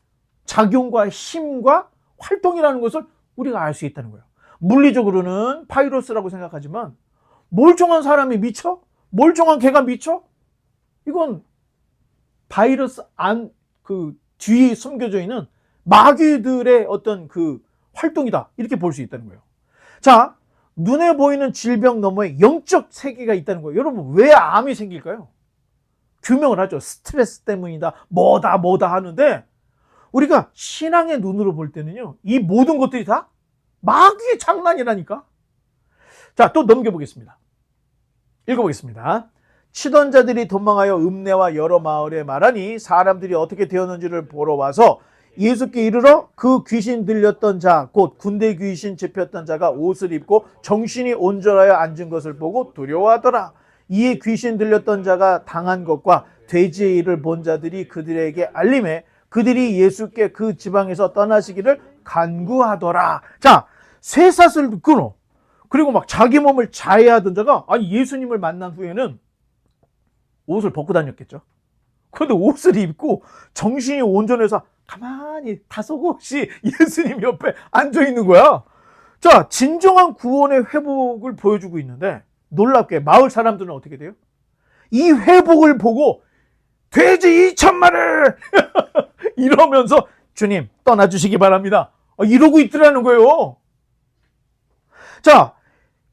작용과 힘과 활동이라는 것을 우리가 알 수 있다는 거예요. 물리적으로는 바이러스라고 생각하지만 멀쩡한 사람이 미쳐? 멀쩡한 개가 미쳐? 이건 바이러스 그 뒤에 숨겨져 있는 마귀들의 어떤 그 활동이다. 이렇게 볼 수 있다는 거예요. 자, 눈에 보이는 질병 너머에 영적 세계가 있다는 거예요. 여러분, 왜 암이 생길까요? 규명을 하죠. 스트레스 때문이다. 뭐다 하는데 우리가 신앙의 눈으로 볼 때는요, 이 모든 것들이 다 마귀의 장난이라니까. 자, 또 넘겨보겠습니다. 읽어보겠습니다. 치던 자들이 도망하여 읍내와 여러 마을에 말하니 사람들이 어떻게 되었는지를 보러 와서 예수께 이르러 그 귀신 들렸던 자, 곧 군대 귀신 잡혔던 자가 옷을 입고 정신이 온전하여 앉은 것을 보고 두려워하더라. 이에 귀신 들렸던 자가 당한 것과 돼지의 일을 본 자들이 그들에게 알림해 그들이 예수께 그 지방에서 떠나시기를 간구하더라. 자, 쇠사슬도 끊어. 그리고 막 자기 몸을 자해하던 자가 아니 예수님을 만난 후에는 옷을 벗고 다녔겠죠. 그런데 옷을 입고 정신이 온전해서 가만히 다소곳이 예수님 옆에 앉아 있는 거야. 자, 진정한 구원의 회복을 보여주고 있는데 놀랍게 마을 사람들은 어떻게 돼요? 이 회복을 보고 돼지 2,000마리 이러면서 주님 떠나주시기 바랍니다. 이러고 있더라는 거예요. 자,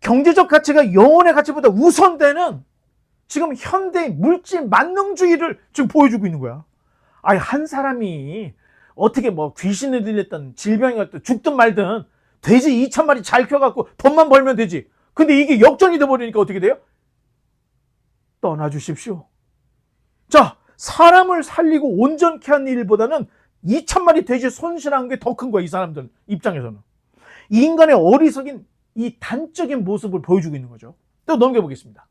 경제적 가치가 영혼의 가치보다 우선되는 지금 현대의 물질 만능주의를 지금 보여주고 있는 거야. 아니, 한 사람이 어떻게 뭐 귀신을 들렸던 질병이 갔든 죽든 말든 돼지 2,000마리 잘 키워갖고 돈만 벌면 되지. 근데 이게 역전이 돼버리니까 어떻게 돼요? 떠나주십시오. 자, 사람을 살리고 온전케 한 일보다는 2,000마리 돼지 손실한 게 더 큰 거야, 이 사람들 입장에서는. 이 인간의 어리석인 이 단적인 모습을 보여주고 있는 거죠. 또 넘겨보겠습니다.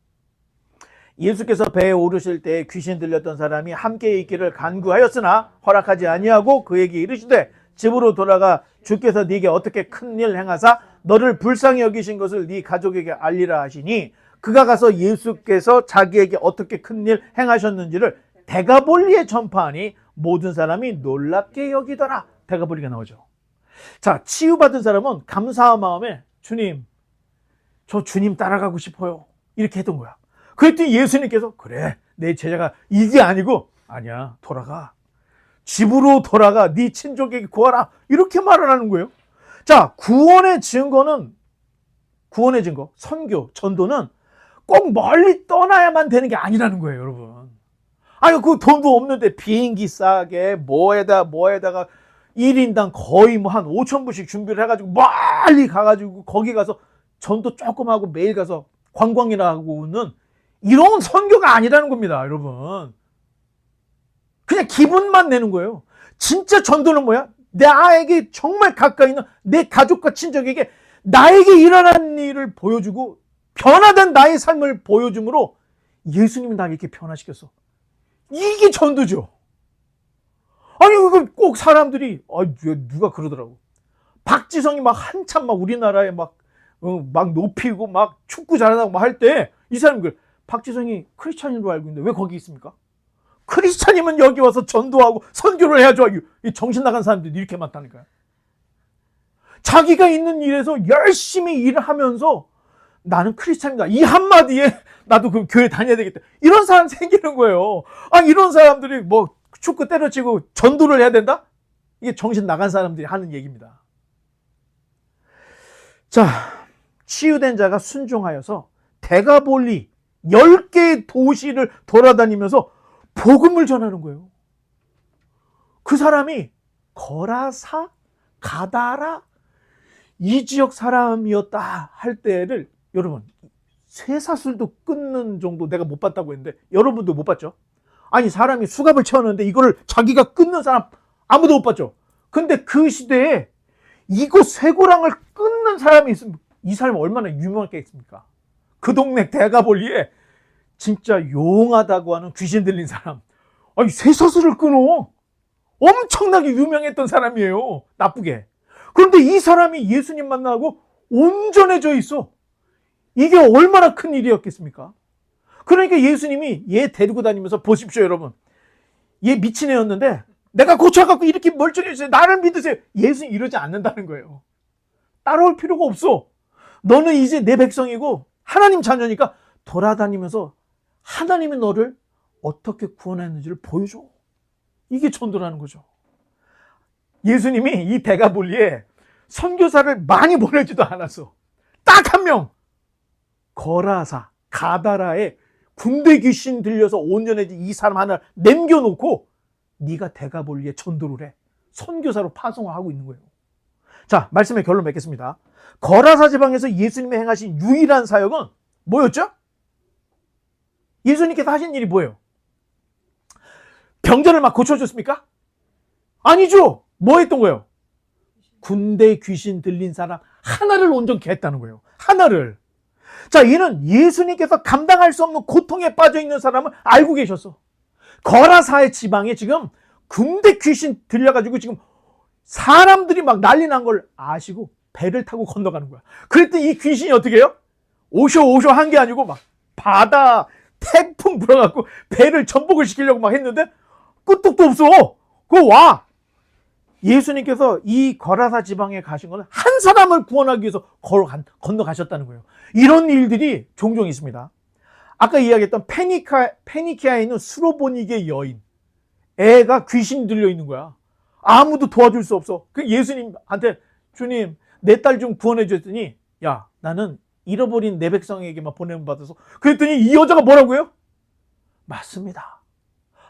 예수께서 배에 오르실 때 귀신 들렸던 사람이 함께 있기를 간구하였으나 허락하지 아니하고 그에게 이르시되 집으로 돌아가 주께서 네게 어떻게 큰 일 행하사 너를 불쌍히 여기신 것을 네 가족에게 알리라 하시니 그가 가서 예수께서 자기에게 어떻게 큰 일 행하셨는지를 데가볼리에 전파하니 모든 사람이 놀랍게 여기더라. 데가볼리가 나오죠. 자, 치유받은 사람은 감사한 마음에 주님, 저 주님 따라가고 싶어요. 이렇게 했던 거야. 그랬더니 예수님께서 그래, 내 제자가 이게 아니고 아니야, 돌아가. 집으로 돌아가 네 친족에게 구하라. 이렇게 말을 하는 거예요. 자, 구원의 증거, 선교, 전도는 꼭 멀리 떠나야만 되는 게 아니라는 거예요, 여러분. 아니, 그 돈도 없는데 비행기 싸게 뭐에다가 1인당 거의 뭐 한 5,000불씩 준비를 해가지고 멀리 가가지고 거기 가서 전도 조금 하고 매일 가서 관광이나 하고는 이런 선교가 아니라는 겁니다, 여러분. 그냥 기분만 내는 거예요. 진짜 전도는 뭐야? 나에게 정말 가까이 있는 내 가족과 친족에게 나에게 일어난 일을 보여주고 변화된 나의 삶을 보여줌으로 예수님이 나를 이렇게 변화시켰어. 이게 전도죠. 아니, 이거 꼭 사람들이, 누가 그러더라고. 박지성이 막 한참 막 우리나라에 막 높이고 막 축구 잘한다고 막 할 때 이 사람이 박지성이 크리스찬인 줄 알고 있는데 왜 거기 있습니까? 크리스찬이면 여기 와서 전도하고 선교를 해야죠. 이 정신 나간 사람들이 이렇게 많다니까요. 자기가 있는 일에서 열심히 일을 하면서 나는 크리스찬이다. 이 한마디에 나도 그 교회 다녀야 되겠다. 이런 사람 생기는 거예요. 이런 사람들이 뭐 축구 때려치고 전도를 해야 된다? 이게 정신 나간 사람들이 하는 얘기입니다. 자, 치유된 자가 순종하여서 데가볼리 10개의 도시를 돌아다니면서 복음을 전하는 거예요. 그 사람이 거라사, 가다라 이 지역 사람이었다 할 때를 여러분 쇠사슬도 끊는 정도 내가 못 봤다고 했는데 여러분도 못 봤죠? 아니 사람이 수갑을 채웠는데 이거를 자기가 끊는 사람 아무도 못 봤죠? 근데 그 시대에 이곳 쇠고랑을 끊는 사람이 있으면 이 사람이 얼마나 유명했겠습니까? 그 동네 대가볼리에 진짜 용하다고 하는 귀신 들린 사람, 아니 쇠사슬을 끊어. 엄청나게 유명했던 사람이에요. 나쁘게. 그런데 이 사람이 예수님 만나고 온전해져 있어. 이게 얼마나 큰 일이었겠습니까? 그러니까 예수님이 얘 데리고 다니면서 보십시오 여러분. 얘 미친 애였는데 내가 고쳐갖고 이렇게 멀쩡해졌어요. 나를 믿으세요. 예수님 이러지 않는다는 거예요. 따라올 필요가 없어. 너는 이제 내 백성이고 하나님 자녀니까 돌아다니면서 하나님이 너를 어떻게 구원했는지를 보여줘. 이게 전도라는 거죠. 예수님이 이 데가볼리에 선교사를 많이 보내지도 않았어. 딱 한 명. 거라사, 가다라에 군대 귀신 들려서 온전해진 이 사람 하나 남겨놓고 네가 데가볼리에 전도를 해. 선교사로 파송하고 있는 거예요. 자, 말씀의 결론 맺겠습니다. 거라사 지방에서 예수님이 행하신 유일한 사역은 뭐였죠? 예수님께서 하신 일이 뭐예요? 병자를 막 고쳐줬습니까? 아니죠. 뭐 했던 거예요? 군대 귀신 들린 사람 하나를 온전케 했다는 거예요. 하나를. 자, 이는 예수님께서 감당할 수 없는 고통에 빠져 있는 사람을 알고 계셨어. 거라사의 지방에 지금 군대 귀신 들려가지고 지금 사람들이 막 난리 난 걸 아시고 배를 타고 건너가는 거야. 그랬더니 이 귀신이 어떻게 해요? 오쇼 한 게 아니고 막 바다 태풍 불어갖고 배를 전복을 시키려고 막 했는데 끄떡도 없어. 그거 와. 예수님께서 이 거라사 지방에 가신 거는 한 사람을 구원하기 위해서 건너가셨다는 거예요. 이런 일들이 종종 있습니다. 아까 이야기했던 페니키아에 있는 수로보니게 여인. 애가 귀신 들려 있는 거야. 아무도 도와줄 수 없어. 그 예수님한테 주님 내 딸 좀 구원해 줬더니 야 나는 잃어버린 내 백성에게만 보냄을 받아서 그랬더니 이 여자가 뭐라고요? 맞습니다.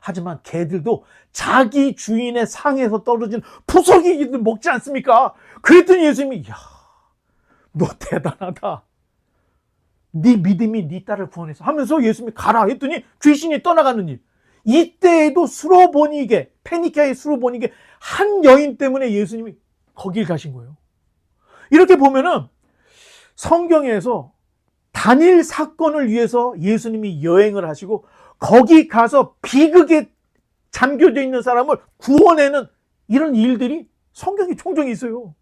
하지만 개들도 자기 주인의 상에서 떨어진 푸석이기들 먹지 않습니까? 그랬더니 예수님이 야, 너 대단하다. 네 믿음이 네 딸을 구원했어 하면서 예수님이 가라 했더니 귀신이 떠나가는 일. 이때에도 수로보니게 페니키아의 수로보니게 한 여인 때문에 예수님이 거길 가신 거예요. 이렇게 보면은 성경에서 단일 사건을 위해서 예수님이 여행을 하시고 거기 가서 비극에 잠겨져 있는 사람을 구원하는 이런 일들이 성경에 종종 있어요.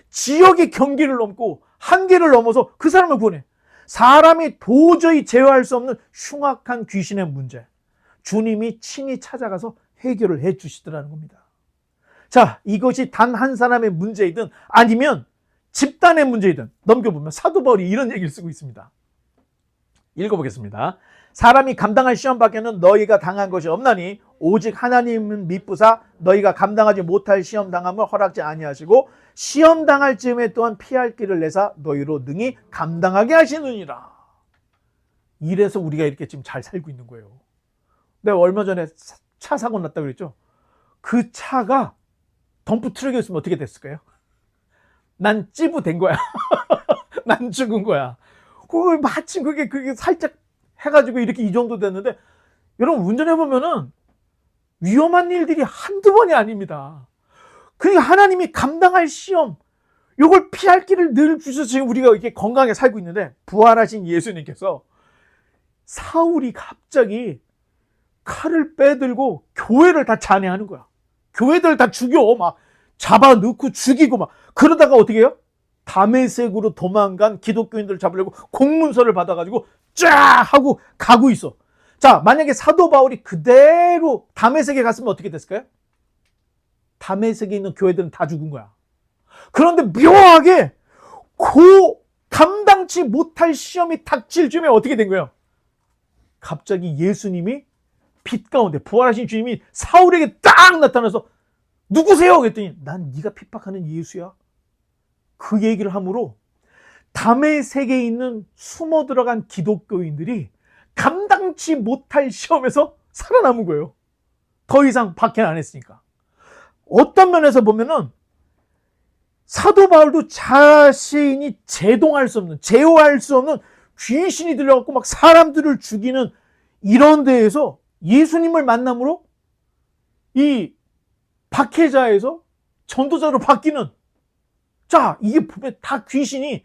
지역의 경계를 넘고 한계를 넘어서 그 사람을 구원해. 사람이 도저히 제어할 수 없는 흉악한 귀신의 문제. 주님이 친히 찾아가서 해결을 해 주시더라는 겁니다. 자, 이것이 단 한 사람의 문제이든 아니면 집단의 문제이든 넘겨보면 사도 바울이 이런 얘기를 쓰고 있습니다. 읽어보겠습니다. 사람이 감당할 시험 밖에는 너희가 당한 것이 없나니 오직 하나님은 미쁘사 너희가 감당하지 못할 시험 당함을 허락지 아니하시고 시험 당할 즈음에 또한 피할 길을 내사 너희로 능히 감당하게 하시느니라. 이래서 우리가 이렇게 지금 잘 살고 있는 거예요. 내가 얼마 전에 차 사고 났다고 그랬죠. 그 차가 덤프 트럭이었으면 어떻게 됐을까요? 난 찌부된 거야. 난 죽은 거야. 마침 그게 살짝 해가지고 이렇게 이 정도 됐는데, 여러분 운전해보면은 위험한 일들이 한두 번이 아닙니다. 그러니까 하나님이 감당할 시험, 요걸 피할 길을 늘 주셔서 지금 우리가 이렇게 건강하게 살고 있는데, 부활하신 예수님께서 사울이 갑자기 칼을 빼들고 교회를 다 잔해하는 거야. 교회들 다 죽여. 막 잡아 넣고 죽이고 막. 그러다가 어떻게 해요? 다메섹으로 도망간 기독교인들을 잡으려고 공문서를 받아가지고 쫙 하고 가고 있어. 자, 만약에 사도 바울이 그대로 다메섹에 갔으면 어떻게 됐을까요? 다메섹에 있는 교회들은 다 죽은 거야. 그런데 묘하게 감당치 못할 시험이 닥칠 즈음에 어떻게 된 거예요? 갑자기 예수님이 빛 가운데 부활하신 주님이 사울에게 딱 나타나서 누구세요? 그랬더니 난 네가 핍박하는 예수야. 그 얘기를 함으로 다메섹에 있는 숨어 들어간 기독교인들이 감당치 못할 시험에서 살아남은 거예요. 더 이상 박해는 안 했으니까. 어떤 면에서 보면은 사도 바울도 자신이 제어할 수 없는 귀신이 들려갖고 막 사람들을 죽이는 이런 데에서 예수님을 만남으로 이 박해자에서 전도자로 바뀌는, 자, 이게 보면 다 귀신이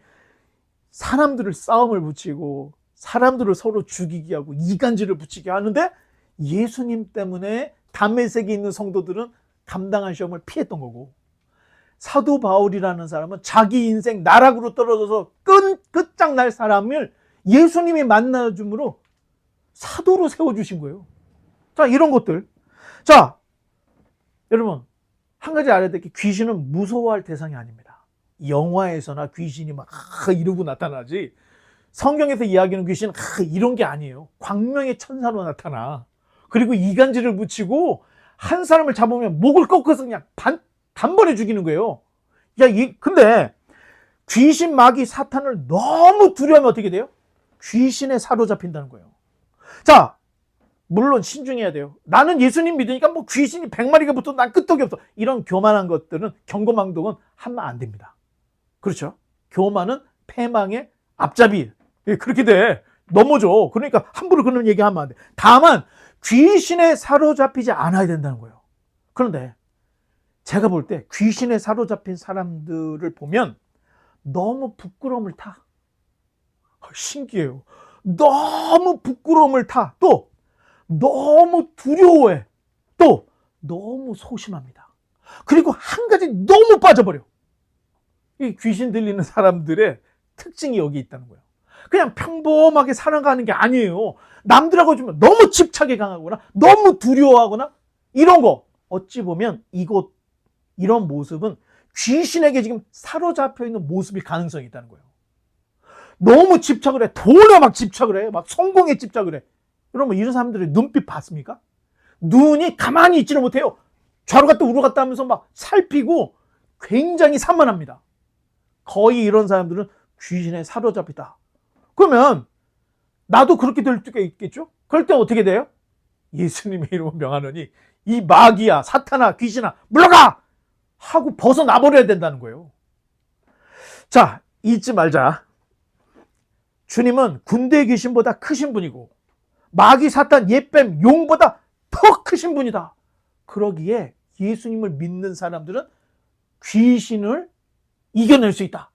사람들을 싸움을 붙이고 사람들을 서로 죽이게 하고 이간질을 붙이게 하는데, 예수님 때문에 다메섹에 있는 성도들은 감당한 시험을 피했던 거고, 사도 바울이라는 사람은 자기 인생 나락으로 떨어져서 끝장날 사람을 예수님이 만나줌으로 사도로 세워주신 거예요. 자, 이런 것들. 자, 여러분, 한 가지 알아야 될 게, 귀신은 무서워할 대상이 아닙니다. 영화에서나 귀신이 막 이러고 나타나지, 성경에서 이야기하는 귀신은 이런 게 아니에요. 광명의 천사로 나타나. 그리고 이간질을 붙이고 한 사람을 잡으면 목을 꺾어서 그냥 단번에 죽이는 거예요. 근데 귀신, 마귀, 사탄을 너무 두려워하면 어떻게 돼요? 귀신에 사로잡힌다는 거예요. 자, 물론 신중해야 돼요. 나는 예수님 믿으니까 뭐 귀신이 100마리가 붙어도 난 끄떡이 없어. 이런 교만한 것들은, 경거망동은 하면 안 됩니다. 그렇죠? 교만은 패망의 앞잡이. 그렇게 돼. 넘어져. 그러니까 함부로 그런 얘기하면 안 돼. 다만 귀신에 사로잡히지 않아야 된다는 거예요. 그런데 제가 볼 때 귀신에 사로잡힌 사람들을 보면 너무 부끄러움을 타. 신기해요. 너무 부끄러움을 타. 또 너무 두려워해. 또 너무 소심합니다. 그리고 한 가지 너무 빠져버려. 이 귀신 들리는 사람들의 특징이 여기 있다는 거예요. 그냥 평범하게 살아가는 게 아니에요. 남들하고 좀 너무 집착이 강하거나 너무 두려워하거나 이런 거. 어찌 보면 이런 모습은 귀신에게 지금 사로잡혀 있는 모습일 가능성이 있다는 거예요. 너무 집착을 해. 돈에 막 집착을 해. 막 성공에 집착을 해. 여러분, 이런 사람들의 눈빛 봤습니까? 눈이 가만히 있지를 못해요. 좌로 갔다 우로 갔다 하면서 막 살피고 굉장히 산만합니다. 거의 이런 사람들은 귀신에 사로잡히다. 그러면 나도 그렇게 될 수가 있겠죠? 그럴 때 어떻게 돼요? 예수님의 이름을 명하노니 이 마귀야, 사탄아, 귀신아, 물러가! 하고 벗어나버려야 된다는 거예요. 자, 잊지 말자. 주님은 군대 귀신보다 크신 분이고, 마귀, 사탄, 옛뱀, 용보다 더 크신 분이다. 그러기에 예수님을 믿는 사람들은 귀신을 이겨낼 수 있다.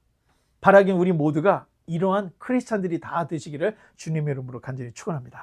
바라긴 우리 모두가 이러한 크리스찬들이 다 되시기를 주님의 이름으로 간절히 축원합니다.